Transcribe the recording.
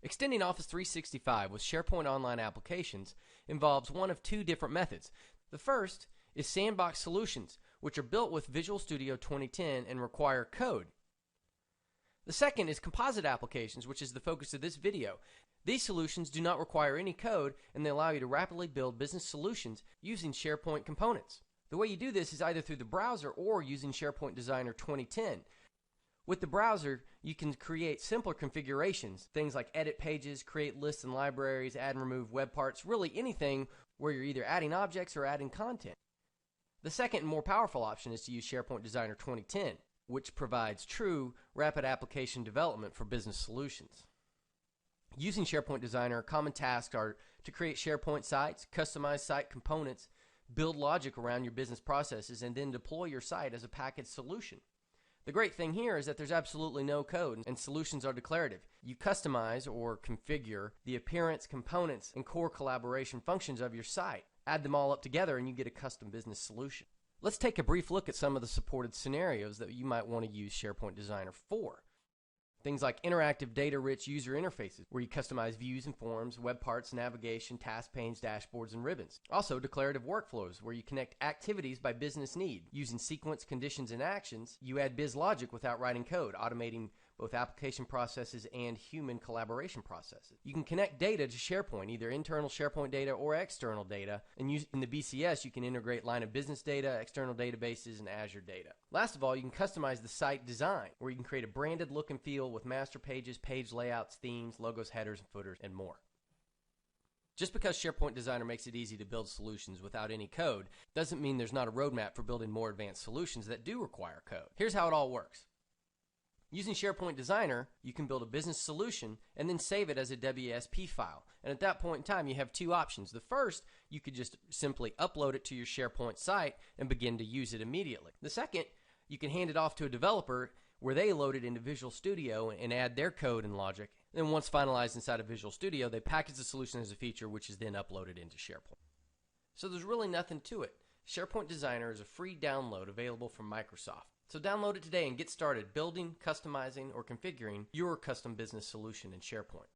Extending Office 365 with SharePoint Online applications involves one of two different methods. The first is Sandbox Solutions, which are built with Visual Studio 2010 and require code. The second is composite applications, which is the focus of this video. These solutions do not require any code, and they allow you to rapidly build business solutions using SharePoint components. The way you do this is either through the browser or using SharePoint Designer 2010. With the browser, you can create simpler configurations, things like edit pages, create lists and libraries, add and remove web parts, really anything where you're either adding objects or adding content. The second and more powerful option is to use SharePoint Designer 2010, which provides true rapid application development for business solutions. Using SharePoint Designer, common tasks are to create SharePoint sites, customize site components, build logic around your business processes, and then deploy your site as a packaged solution. The great thing here is that there's absolutely no code, and solutions are declarative. You customize or configure the appearance, components, and core collaboration functions of your site. Add them all up together and you get a custom business solution. Let's take a brief look at some of the supported scenarios that you might want to use SharePoint Designer for. Things like interactive data-rich user interfaces, where you customize views and forms, web parts, navigation, task panes, dashboards, and ribbons. Also, declarative workflows, where you connect activities by business need. Using sequence, conditions, and actions, you add biz logic without writing code, automating both application processes and human collaboration processes. You can connect data to SharePoint, either internal SharePoint data or external data. And in the BCS, you can integrate line of business data, external databases, and Azure data. Last of all, you can customize the site design, where you can create a branded look and feel with master pages, page layouts, themes, logos, headers, and footers, and more. Just because SharePoint Designer makes it easy to build solutions without any code doesn't mean there's not a roadmap for building more advanced solutions that do require code. Here's how it all works. Using SharePoint Designer, you can build a business solution and then save it as a WSP file. And at that point in time, you have two options. The first, you could just simply upload it to your SharePoint site and begin to use it immediately. The second, you can hand it off to a developer where they load it into Visual Studio and add their code and logic. Then once finalized inside of Visual Studio, they package the solution as a feature, which is then uploaded into SharePoint. So there's really nothing to it. SharePoint Designer is a free download available from Microsoft. So download it today and get started building, customizing, or configuring your custom business solution in SharePoint.